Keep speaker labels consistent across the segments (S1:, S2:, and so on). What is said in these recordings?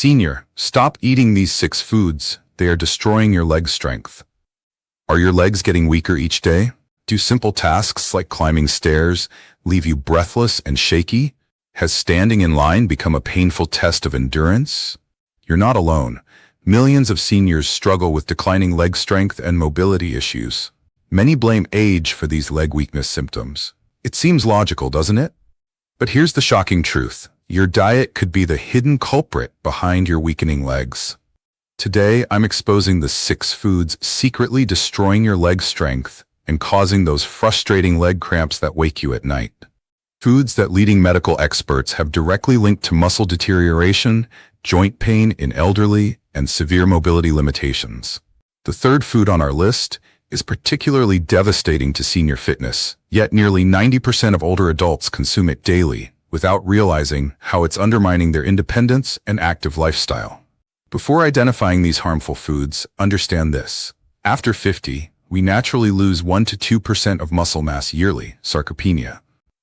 S1: Senior, stop eating these 6 foods. They are destroying your leg strength. Are your legs getting weaker each day? Do simple tasks like climbing stairs leave you breathless and shaky? Has standing in line become a painful test of endurance? You're not alone. Millions of seniors struggle with declining leg strength and mobility issues. Many blame age for these leg weakness symptoms. It seems logical, doesn't it? But here's the shocking truth. Your diet could be the hidden culprit behind your weakening legs. Today, I'm exposing the 6 foods secretly destroying your leg strength and causing those frustrating leg cramps that wake you at night. Foods that leading medical experts have directly linked to muscle deterioration, joint pain in elderly, and severe mobility limitations. The third food on our list is particularly devastating to senior fitness, yet nearly 90% of older adults consume it daily without realizing how it's undermining their independence and active lifestyle. Before identifying these harmful foods, understand this. After 50, we naturally lose 1 to 2% of muscle mass yearly, sarcopenia.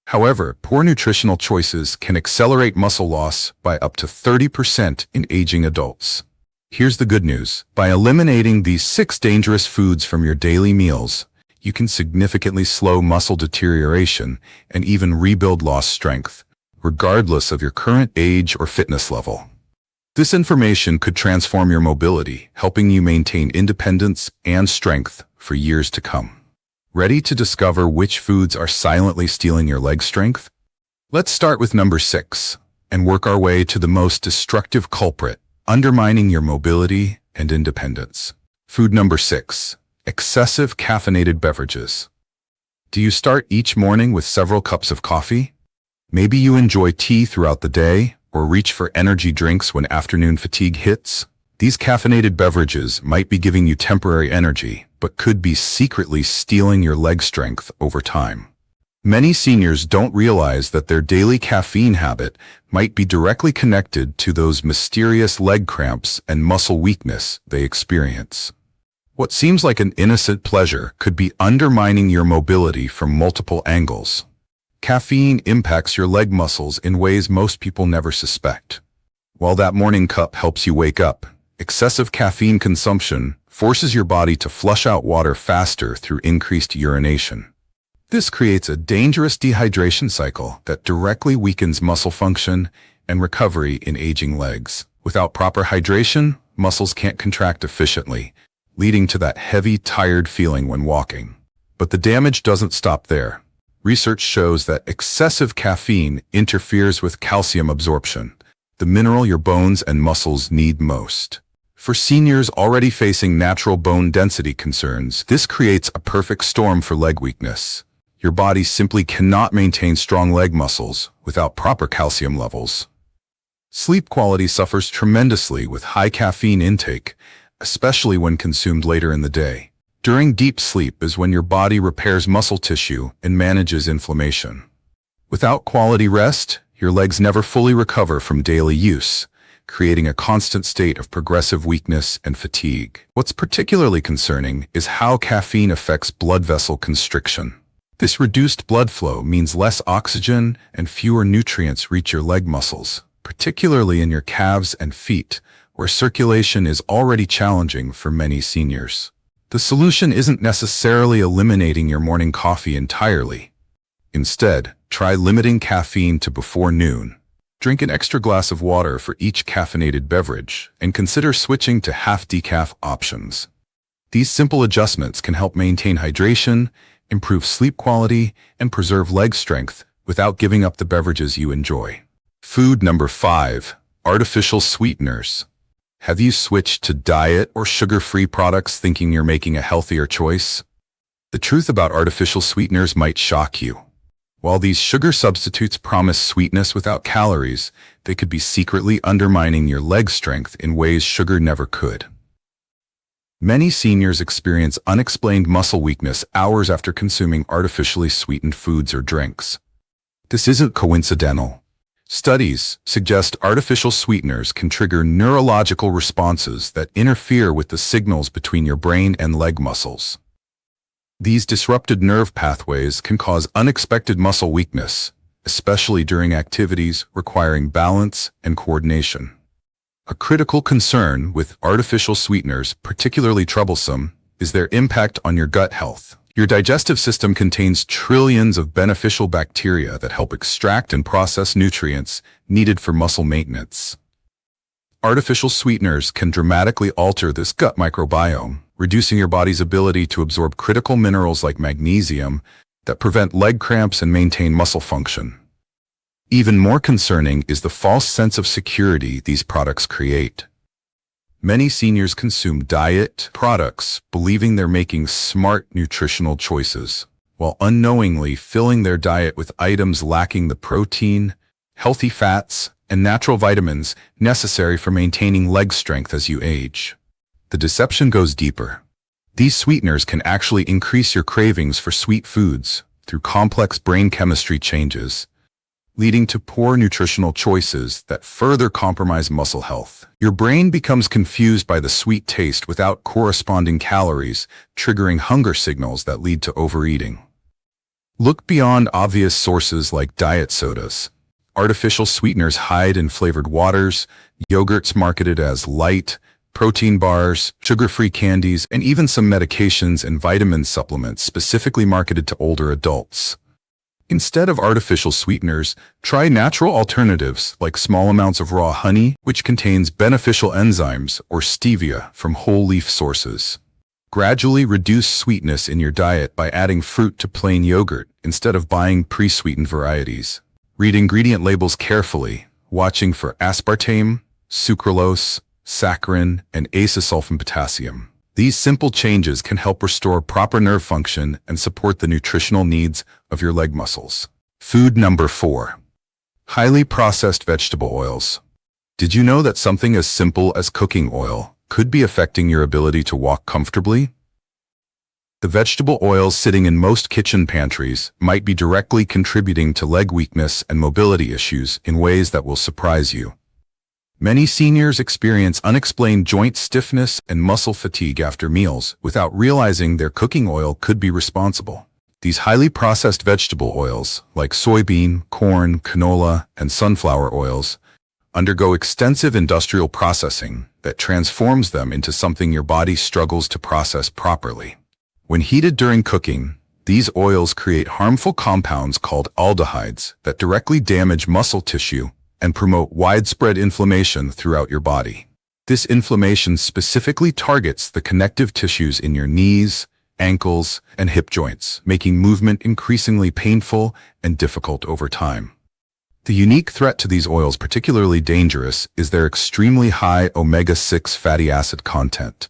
S1: However, poor nutritional choices can accelerate muscle loss by up to 30% in aging adults. Here's the good news. By eliminating these 6 dangerous foods from your daily meals, you can significantly slow muscle deterioration and even rebuild lost strength, regardless of your current age or fitness level. This information could transform your mobility, helping you maintain independence and strength for years to come. Ready to discover which foods are silently stealing your leg strength? Let's start with number 6 and work our way to the most destructive culprit, undermining your mobility and independence. Food number 6, excessive caffeinated beverages. Do you start each morning with several cups of coffee? Maybe you enjoy tea throughout the day or reach for energy drinks when afternoon fatigue hits. These caffeinated beverages might be giving you temporary energy, but could be secretly stealing your leg strength over time. Many seniors don't realize that their daily caffeine habit might be directly connected to those mysterious leg cramps and muscle weakness they experience. What seems like an innocent pleasure could be undermining your mobility from multiple angles. Caffeine impacts your leg muscles in ways most people never suspect. While that morning cup helps you wake up, excessive caffeine consumption forces your body to flush out water faster through increased urination. This creates a dangerous dehydration cycle that directly weakens muscle function and recovery in aging legs. Without proper hydration, muscles can't contract efficiently, leading to that heavy, tired feeling when walking. But the damage doesn't stop there. Research shows that excessive caffeine interferes with calcium absorption, the mineral your bones and muscles need most. For seniors already facing natural bone density concerns, this creates a perfect storm for leg weakness. Your body simply cannot maintain strong leg muscles without proper calcium levels. Sleep quality suffers tremendously with high caffeine intake, especially when consumed later in the day. During deep sleep is when your body repairs muscle tissue and manages inflammation. Without quality rest, your legs never fully recover from daily use, creating a constant state of progressive weakness and fatigue. What's particularly concerning is how caffeine affects blood vessel constriction. This reduced blood flow means less oxygen and fewer nutrients reach your leg muscles, particularly in your calves and feet, where circulation is already challenging for many seniors. The solution isn't necessarily eliminating your morning coffee entirely. Instead, try limiting caffeine to before noon. Drink an extra glass of water for each caffeinated beverage, and consider switching to half-decaf options. These simple adjustments can help maintain hydration, improve sleep quality, and preserve leg strength without giving up the beverages you enjoy. Food number 5, artificial sweeteners. Have you switched to diet or sugar-free products thinking you're making a healthier choice? The truth about artificial sweeteners might shock you. While these sugar substitutes promise sweetness without calories, they could be secretly undermining your leg strength in ways sugar never could. Many seniors experience unexplained muscle weakness hours after consuming artificially sweetened foods or drinks. This isn't coincidental. Studies suggest artificial sweeteners can trigger neurological responses that interfere with the signals between your brain and leg muscles. These disrupted nerve pathways can cause unexpected muscle weakness, especially during activities requiring balance and coordination. A critical concern with artificial sweeteners, particularly troublesome, is their impact on your gut health. Your digestive system contains trillions of beneficial bacteria that help extract and process nutrients needed for muscle maintenance. Artificial sweeteners can dramatically alter this gut microbiome, reducing your body's ability to absorb critical minerals like magnesium that prevent leg cramps and maintain muscle function. Even more concerning is the false sense of security these products create. Many seniors consume diet products believing they're making smart nutritional choices, while unknowingly filling their diet with items lacking the protein, healthy fats, and natural vitamins necessary for maintaining leg strength as you age. The deception goes deeper. These sweeteners can actually increase your cravings for sweet foods through complex brain chemistry changes, leading to poor nutritional choices that further compromise muscle health. Your brain becomes confused by the sweet taste without corresponding calories, triggering hunger signals that lead to overeating. Look beyond obvious sources like diet sodas. Artificial sweeteners hide in flavored waters, yogurts marketed as light, protein bars, sugar-free candies, and even some medications and vitamin supplements specifically marketed to older adults. Instead of artificial sweeteners, try natural alternatives like small amounts of raw honey, which contains beneficial enzymes, or stevia from whole leaf sources. Gradually reduce sweetness in your diet by adding fruit to plain yogurt instead of buying pre-sweetened varieties. Read ingredient labels carefully, watching for aspartame, sucralose, saccharin, and acesulfame potassium. These simple changes can help restore proper nerve function and support the nutritional needs of your leg muscles. Food number 4. Highly processed vegetable oils. Did you know that something as simple as cooking oil could be affecting your ability to walk comfortably? The vegetable oils sitting in most kitchen pantries might be directly contributing to leg weakness and mobility issues in ways that will surprise you. Many seniors experience unexplained joint stiffness and muscle fatigue after meals without realizing their cooking oil could be responsible. These highly processed vegetable oils, like soybean, corn, canola, and sunflower oils, undergo extensive industrial processing that transforms them into something your body struggles to process properly. When heated during cooking, these oils create harmful compounds called aldehydes that directly damage muscle tissue and promote widespread inflammation throughout your body. This inflammation specifically targets the connective tissues in your knees, ankles, and hip joints, making movement increasingly painful and difficult over time. The unique threat to these oils, particularly dangerous, is their extremely high omega-6 fatty acid content.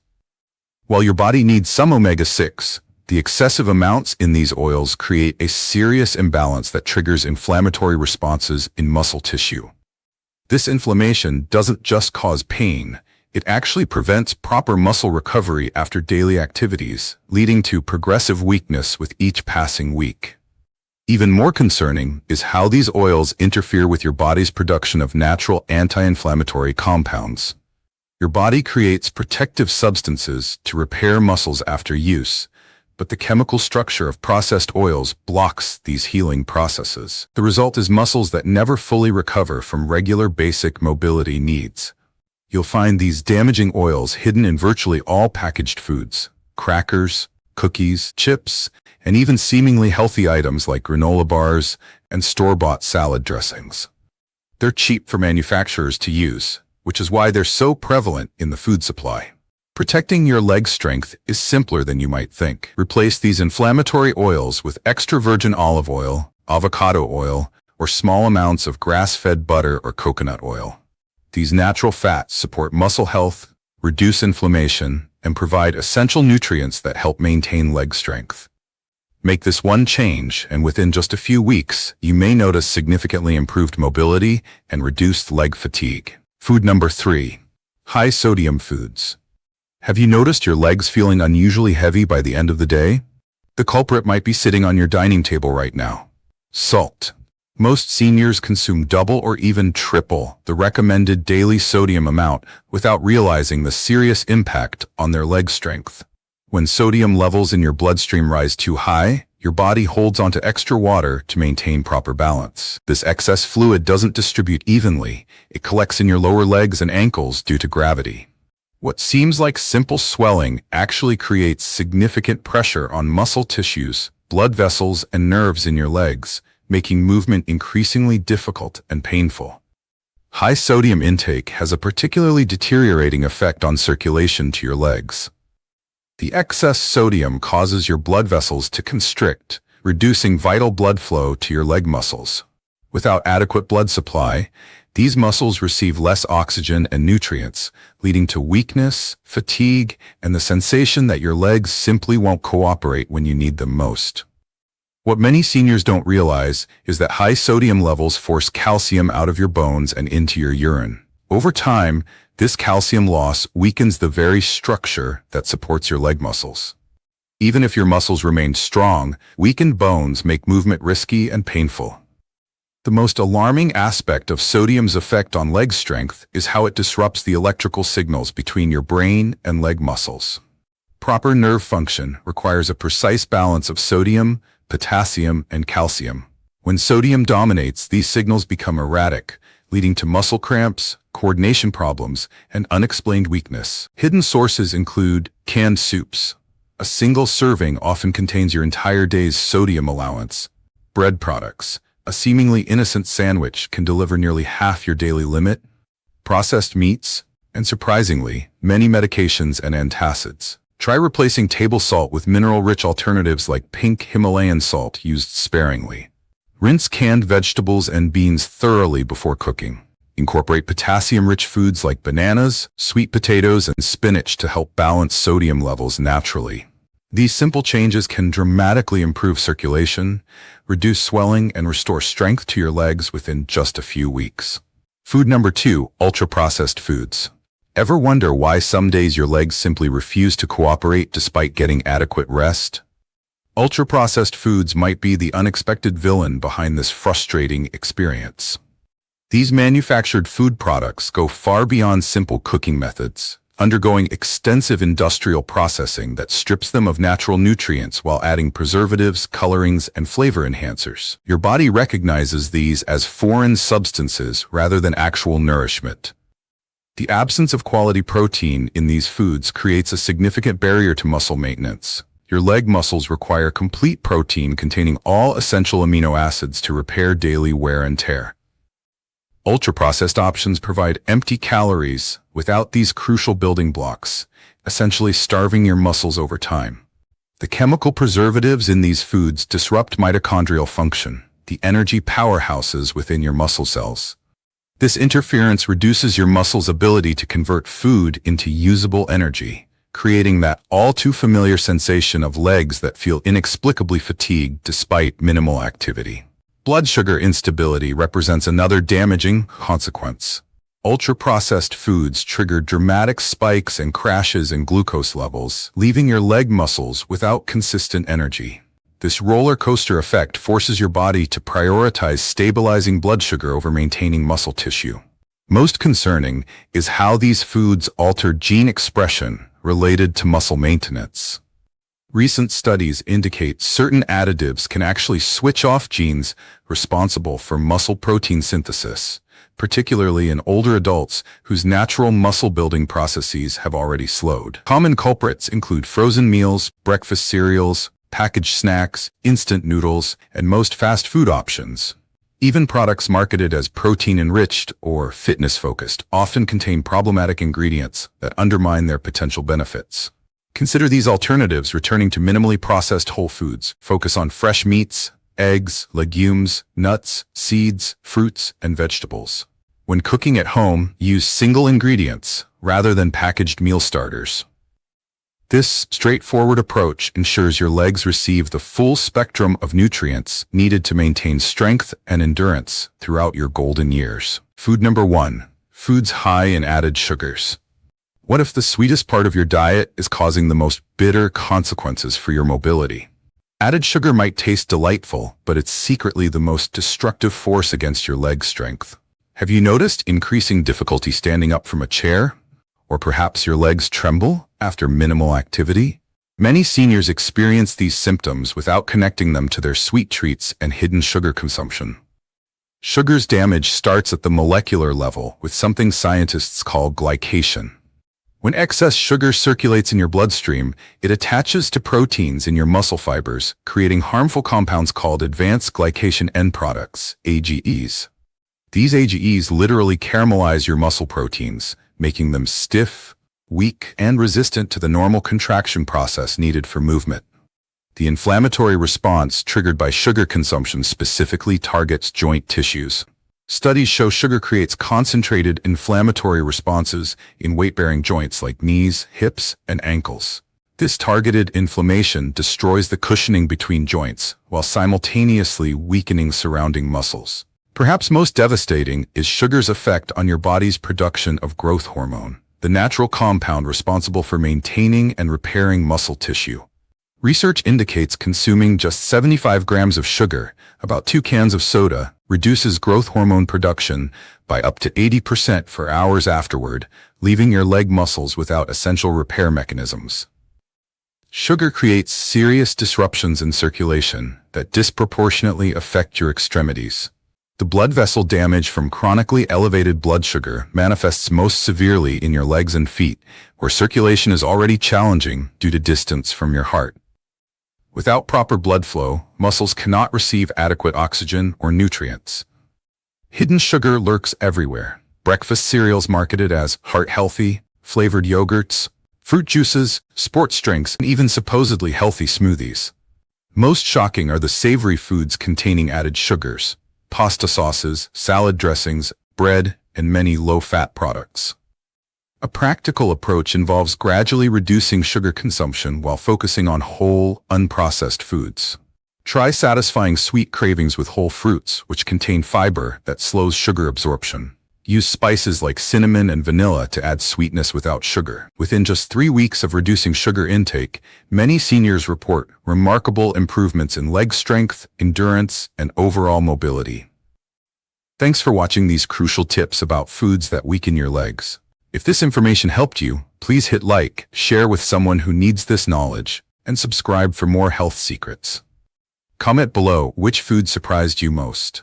S1: While your body needs some omega-6, the excessive amounts in these oils create a serious imbalance that triggers inflammatory responses in muscle tissue. This inflammation doesn't just cause pain, it actually prevents proper muscle recovery after daily activities, leading to progressive weakness with each passing week. Even more concerning is how these oils interfere with your body's production of natural anti-inflammatory compounds. Your body creates protective substances to repair muscles after use, but the chemical structure of processed oils blocks these healing processes. The result is muscles that never fully recover from regular basic mobility needs. You'll find these damaging oils hidden in virtually all packaged foods, crackers, cookies, chips, and even seemingly healthy items like granola bars and store-bought salad dressings. They're cheap for manufacturers to use, which is why they're so prevalent in the food supply. Protecting your leg strength is simpler than you might think. Replace these inflammatory oils with extra virgin olive oil, avocado oil, or small amounts of grass-fed butter or coconut oil. These natural fats support muscle health, reduce inflammation, and provide essential nutrients that help maintain leg strength. Make this one change, and within just a few weeks, you may notice significantly improved mobility and reduced leg fatigue. Food number 3. High-sodium foods. Have you noticed your legs feeling unusually heavy by the end of the day? The culprit might be sitting on your dining table right now. Salt. Most seniors consume double or even triple the recommended daily sodium amount without realizing the serious impact on their leg strength. When sodium levels in your bloodstream rise too high, Your body holds onto extra water to maintain proper balance. This excess fluid doesn't distribute evenly. It collects in your lower legs and ankles due to gravity. What seems like simple swelling actually creates significant pressure on muscle tissues, blood vessels, and nerves in your legs, making movement increasingly difficult and painful. High sodium intake has a particularly deteriorating effect on circulation to your legs. The excess sodium causes your blood vessels to constrict, reducing vital blood flow to your leg muscles. Without adequate blood supply, these muscles receive less oxygen and nutrients, leading to weakness, fatigue, and the sensation that your legs simply won't cooperate when you need them most. What many seniors don't realize is that high sodium levels force calcium out of your bones and into your urine. Over time, this calcium loss weakens the very structure that supports your leg muscles. Even if your muscles remain strong, weakened bones make movement risky and painful. The most alarming aspect of sodium's effect on leg strength is how it disrupts the electrical signals between your brain and leg muscles. Proper nerve function requires a precise balance of sodium, potassium, and calcium. When sodium dominates, these signals become erratic, leading to muscle cramps, coordination problems, and unexplained weakness. Hidden sources include canned soups. A single serving often contains your entire day's sodium allowance. Bread products. A seemingly innocent sandwich can deliver nearly half your daily limit. Processed meats, and surprisingly, many medications and antacids. Try replacing table salt with mineral-rich alternatives like pink Himalayan salt used sparingly. Rinse canned vegetables and beans thoroughly before cooking. Incorporate potassium-rich foods like bananas, sweet potatoes, and spinach to help balance sodium levels naturally. These simple changes can dramatically improve circulation, reduce swelling, and restore strength to your legs within just a few weeks. Food number 2, ultra-processed foods. Ever wonder why some days your legs simply refuse to cooperate despite getting adequate rest? Ultra-processed foods might be the unexpected villain behind this frustrating experience. These manufactured food products go far beyond simple cooking methods, undergoing extensive industrial processing that strips them of natural nutrients while adding preservatives, colorings, and flavor enhancers. Your body recognizes these as foreign substances rather than actual nourishment. The absence of quality protein in these foods creates a significant barrier to muscle maintenance. Your leg muscles require complete protein containing all essential amino acids to repair daily wear and tear. Ultra-processed options provide empty calories without these crucial building blocks, essentially starving your muscles over time. The chemical preservatives in these foods disrupt mitochondrial function, the energy powerhouses within your muscle cells. This interference reduces your muscles' ability to convert food into usable energy, creating that all-too-familiar sensation of legs that feel inexplicably fatigued despite minimal activity. Blood sugar instability represents another damaging consequence. Ultra-processed foods trigger dramatic spikes and crashes in glucose levels, leaving your leg muscles without consistent energy. This roller coaster effect forces your body to prioritize stabilizing blood sugar over maintaining muscle tissue. Most concerning is how these foods alter gene expression related to muscle maintenance. Recent studies indicate certain additives can actually switch off genes responsible for muscle protein synthesis, particularly in older adults whose natural muscle-building processes have already slowed. Common culprits include frozen meals, breakfast cereals, packaged snacks, instant noodles, and most fast food options. Even products marketed as protein-enriched or fitness-focused often contain problematic ingredients that undermine their potential benefits. Consider these alternatives returning to minimally processed whole foods. Focus on fresh meats, eggs, legumes, nuts, seeds, fruits, and vegetables. When cooking at home, use single ingredients rather than packaged meal starters. This straightforward approach ensures your legs receive the full spectrum of nutrients needed to maintain strength and endurance throughout your golden years. Food number 1. Foods high in added sugars. What if the sweetest part of your diet is causing the most bitter consequences for your mobility? Added sugar might taste delightful, but it's secretly the most destructive force against your leg strength. Have you noticed increasing difficulty standing up from a chair? Or perhaps your legs tremble after minimal activity? Many seniors experience these symptoms without connecting them to their sweet treats and hidden sugar consumption. Sugar's damage starts at the molecular level with something scientists call glycation. When excess sugar circulates in your bloodstream, it attaches to proteins in your muscle fibers, creating harmful compounds called advanced glycation end products, AGEs. These AGEs literally caramelize your muscle proteins, making them stiff, weak, and resistant to the normal contraction process needed for movement. The inflammatory response triggered by sugar consumption specifically targets joint tissues. Studies show sugar creates concentrated inflammatory responses in weight-bearing joints like knees, hips, and ankles. This targeted inflammation destroys the cushioning between joints while simultaneously weakening surrounding muscles. Perhaps most devastating is sugar's effect on your body's production of growth hormone, the natural compound responsible for maintaining and repairing muscle tissue. Research indicates consuming just 75 grams of sugar, about 2 cans of soda, reduces growth hormone production by up to 80% for hours afterward, leaving your leg muscles without essential repair mechanisms. Sugar creates serious disruptions in circulation that disproportionately affect your extremities. The blood vessel damage from chronically elevated blood sugar manifests most severely in your legs and feet, where circulation is already challenging due to distance from your heart. Without proper blood flow, muscles cannot receive adequate oxygen or nutrients. Hidden sugar lurks everywhere. Breakfast cereals marketed as heart-healthy, flavored yogurts, fruit juices, sports drinks, and even supposedly healthy smoothies. Most shocking are the savory foods containing added sugars, pasta sauces, salad dressings, bread, and many low-fat products. A practical approach involves gradually reducing sugar consumption while focusing on whole, unprocessed foods. Try satisfying sweet cravings with whole fruits, which contain fiber that slows sugar absorption. Use spices like cinnamon and vanilla to add sweetness without sugar. Within just 3 weeks of reducing sugar intake, many seniors report remarkable improvements in leg strength, endurance, and overall mobility. Thanks for watching these crucial tips about foods that weaken your legs. If this information helped you, please hit like, share with someone who needs this knowledge, and subscribe for more health secrets. Comment below which food surprised you most.